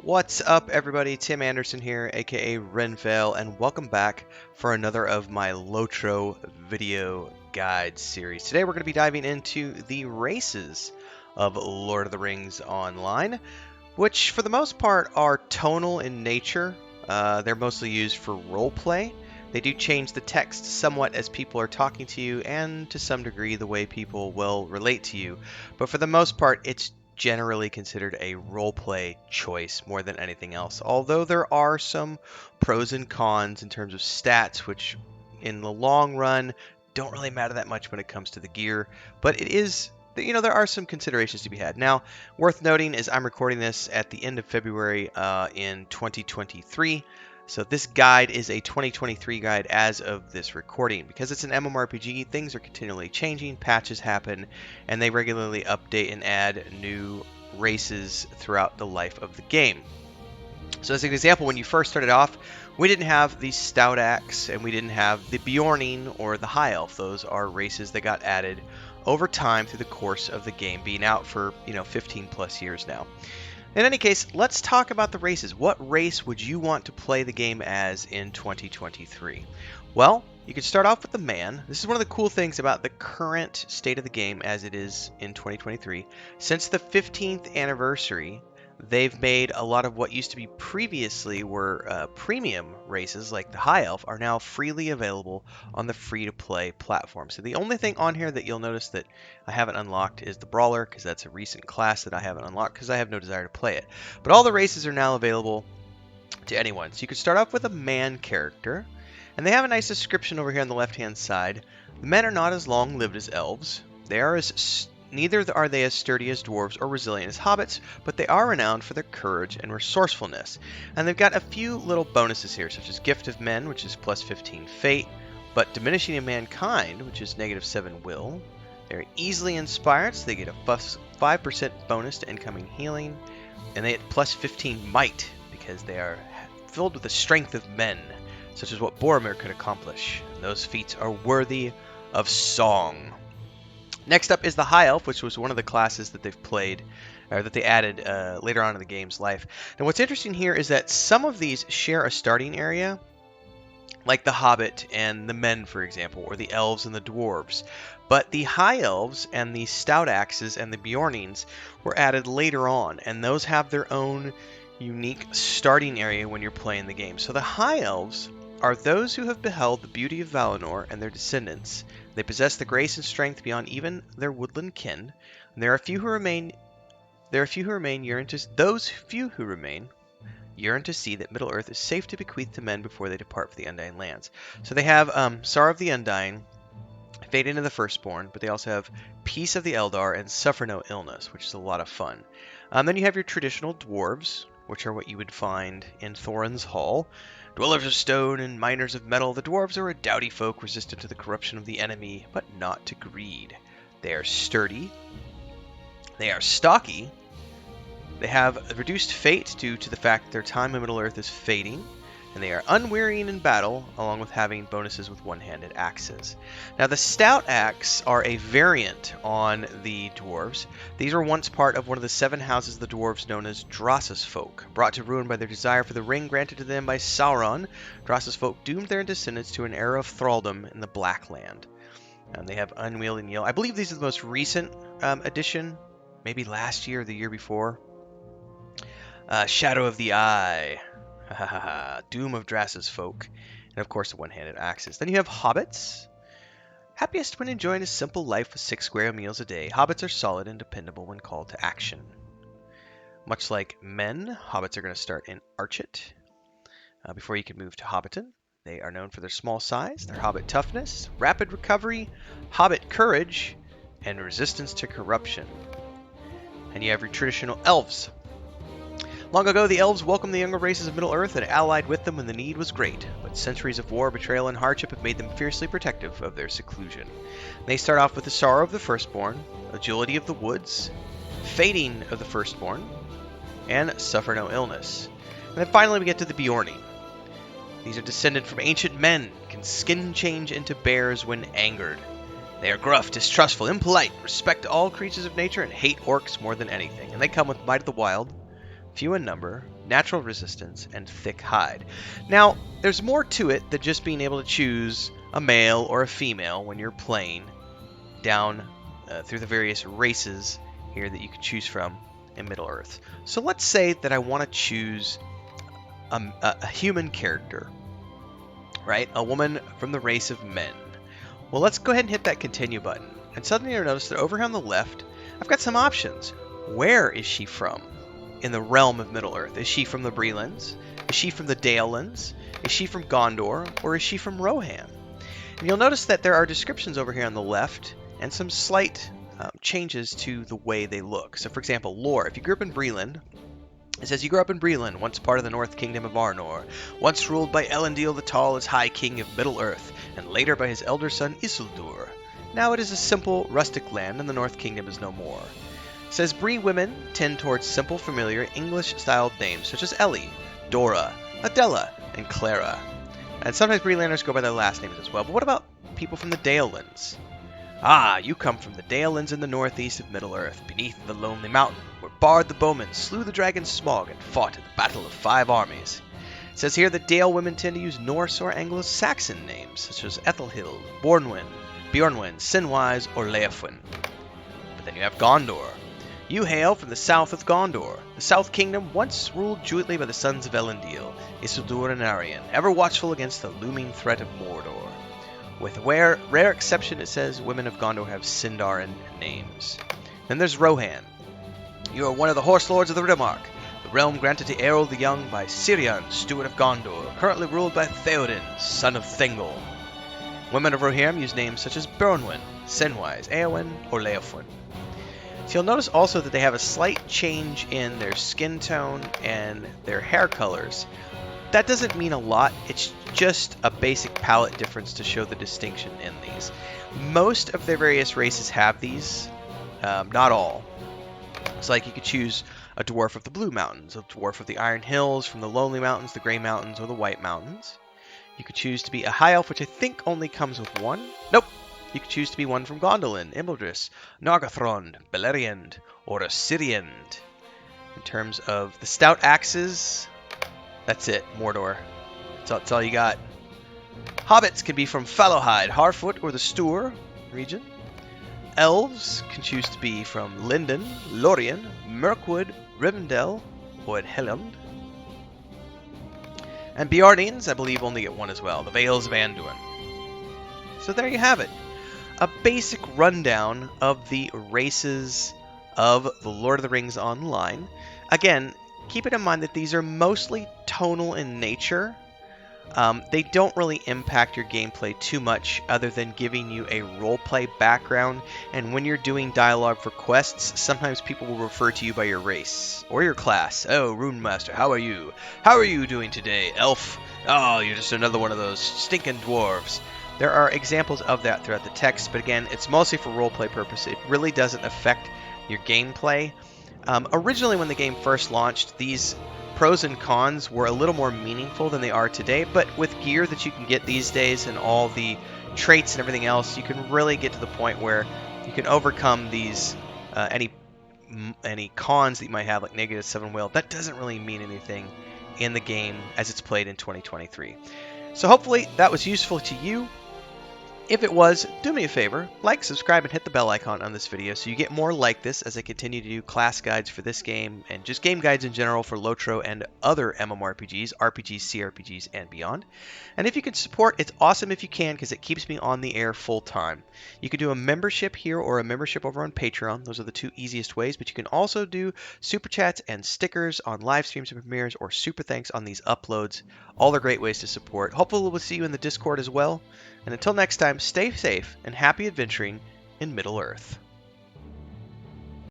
What's up, everybody? Tim Anderson here, aka Renvale, and welcome back for another of my LOTRO video guide series. Today we're going to be diving into the races of Lord of the Rings Online, which for the most part are tonal in nature. They're mostly used for roleplay. They do change the text somewhat as people are talking to you, and to some degree the way people will relate to you. But for the most part, it's generally considered a roleplay choice more than anything else. Although there are some pros and cons in terms of stats, which in the long run don't really matter that much when it comes to the gear. But it is, there are some considerations to be had. Now, worth noting is I'm recording this at the end of February in 2023. So this guide is a 2023 guide as of this recording. Because it's an MMORPG, things are continually changing, patches happen, and they regularly update and add new races throughout the life of the game. So as an example, when you first started off, we didn't have the Stout Axe, and we didn't have the Bjorning or the High Elf. Those are races that got added over time through the course of the game, being out for 15 plus years now. In any case, let's talk about the races. What race would you want to play the game as in 2023? Well, you can start off with the man. This is one of the cool things about the current state of the game as it is in 2023. Since the 15th anniversary, they've made a lot of what used to be previously were premium races, like the High Elf, are now freely available on the free-to-play platform. So the only thing on here that you'll notice that I haven't unlocked is the Brawler, because that's a recent class that I haven't unlocked because I have no desire to play it. But all the races are now available to anyone. So you could start off with a man character, and they have a nice description over here on the left-hand side. The men are not as long-lived as elves. Neither are they as sturdy as dwarves or resilient as hobbits, but they are renowned for their courage and resourcefulness. And they've got a few little bonuses here, such as Gift of Men, which is plus 15 fate, but Diminishing in Mankind, which is negative 7 will. They're easily inspired, so they get a 5% bonus to incoming healing, and they get plus 15 might, because they are filled with the strength of men, such as what Boromir could accomplish. And those feats are worthy of song. Next up is the High Elf, which was one of the classes that they've played, or that they added later on in the game's life. Now what's interesting here is that some of these share a starting area, like the Hobbit and the Men, for example, or the Elves and the Dwarves. But the High Elves and the Stout Axes and the Bjornings were added later on, and those have their own unique starting area when you're playing the game. So the High Elves are those who have beheld the beauty of Valinor and their descendants. They possess the grace and strength beyond even their woodland kin. And those few who remain yearn to see that Middle-earth is safe to bequeath to men before they depart for the Undying Lands. So they have Sorrow of the Undying, Fade into the Firstborn, but they also have Peace of the Eldar and Suffer No Illness, which is a lot of fun. Then you have your traditional dwarves, which are what you would find in Thorin's Hall. Dwellers of stone and miners of metal, the dwarves are a doughty folk resistant to the corruption of the enemy, but not to greed. They are sturdy. They are stocky. They have reduced fate due to the fact that their time in Middle-earth is fading, and they are unwearying in battle, along with having bonuses with one-handed axes. Now, the Stout Axe are a variant on the dwarves. These were once part of one of the 7 houses of the dwarves known as Drossa's folk. Brought to ruin by their desire for the ring granted to them by Sauron, Drossa's folk doomed their descendants to an era of thraldom in the Black Land. They have Unwielding Yell. I believe these are the most recent addition, maybe last year or the year before. Shadow of the Eye. Doom of Drassa's folk, and of course the one-handed axes. Then you have hobbits. Happiest when enjoying a simple life with 6 square meals a day, hobbits are solid and dependable when called to action. Much like men, hobbits are going to start in Archet before you can move to Hobbiton. They are known for their small size, their hobbit toughness, rapid recovery, hobbit courage, and resistance to corruption. And you have your traditional elves. Long ago, the elves welcomed the younger races of Middle-earth and allied with them when the need was great, but centuries of war, betrayal, and hardship have made them fiercely protective of their seclusion. They start off with the Sorrow of the Firstborn, Agility of the Woods, Fading of the Firstborn, and Suffer No Illness. And then finally we get to the Bjorning. These are descended from ancient men, can skin change into bears when angered. They are gruff, distrustful, impolite, respect all creatures of nature, and hate orcs more than anything. And they come with Might of the Wild, few in number, natural resistance, and thick hide. Now, there's more to it than just being able to choose a male or a female when you're playing down through the various races here that you can choose from in Middle-earth. So let's say that I want to choose a human character, right? A woman from the race of men. Well, let's go ahead and hit that continue button. And suddenly you'll notice that over here on the left, I've got some options. Where is she from in the realm of Middle-earth? Is she from the Brelands? Is she from the Dalelands? Is she from Gondor? Or is she from Rohan? And you'll notice that there are descriptions over here on the left and some slight changes to the way they look. So for example, lore. If you grew up in Breland, it says you grew up in Breland, once part of the North Kingdom of Arnor, once ruled by Elendil the Tall as High King of Middle-earth, and later by his elder son Isildur. Now it is a simple, rustic land, and the North Kingdom is no more. It says Bree women tend towards simple, familiar, English-styled names such as Ellie, Dora, Adela, and Clara. And sometimes Brelanders go by their last names as well. But what about people from the Dalelands? Ah, you come from the Dalelands in the northeast of Middle-earth, beneath the Lonely Mountain, where Bard the Bowman slew the dragon Smog and fought in the Battle of 5 Armies. It says here that Dale women tend to use Norse or Anglo-Saxon names, such as Ethelhild, Bjornwyn, Sinwise, or Leofwin. But then you have Gondor. You hail from the south of Gondor, the South Kingdom once ruled jointly by the sons of Elendil, Isildur and Arien, ever watchful against the looming threat of Mordor. With rare exception, it says women of Gondor have Sindarin names. Then there's Rohan. You are one of the Horse Lords of the Riddermark, the realm granted to Eorl the Young by Cirion, Steward of Gondor, currently ruled by Theoden, son of Thingol. Women of Rohirrim use names such as Bjornwyn, Sinwise, Eowyn, or Leofwin. So you'll notice also that they have a slight change in their skin tone and their hair colors. That doesn't mean a lot, it's just a basic palette difference to show the distinction in these. Most of their various races have these, not all. It's like you could choose a dwarf of the Blue Mountains, a dwarf of the Iron Hills, from the Lonely Mountains, the Grey Mountains, or the White Mountains. You could choose to be a High Elf, which I think only comes with one. Nope! You could choose to be one from Gondolin, Imladris, Nargothrond, Beleriand, or Assyriand. In terms of the Stout Axes, that's it, Mordor. That's all you got. Hobbits can be from Fallowhide, Harfoot, or the Stour region. Elves can choose to be from Lindon, Lorien, Mirkwood, Rivendell, or Helland. And Bjornings, I believe, only get one as well, the Vales of Anduin. So there you have it. A basic rundown of the races of the Lord of the Rings Online. Again, keep it in mind that these are mostly tonal in nature. They don't really impact your gameplay too much other than giving you a roleplay background, and when you're doing dialogue for quests, sometimes people will refer to you by your race or your class. Oh, Rune Master, how are you? How are you doing today, Elf? Oh, you're just another one of those stinking dwarves. There are examples of that throughout the text, but again, it's mostly for roleplay purposes. It really doesn't affect your gameplay. Originally, when the game first launched, these pros and cons were a little more meaningful than they are today, but with gear that you can get these days and all the traits and everything else, you can really get to the point where you can overcome these any cons that you might have, like -7 will. That doesn't really mean anything in the game as it's played in 2023. So hopefully that was useful to you. If it was, do me a favor, like, subscribe, and hit the bell icon on this video so you get more like this as I continue to do class guides for this game and just game guides in general for LOTRO and other MMORPGs, RPGs, CRPGs, and beyond. And if you can support, it's awesome if you can because it keeps me on the air full time. You can do a membership here or a membership over on Patreon. Those are the two easiest ways, but you can also do super chats and stickers on live streams and premieres or super thanks on these uploads. All are great ways to support. Hopefully we'll see you in the Discord as well. And until next time, stay safe and happy adventuring in Middle-earth.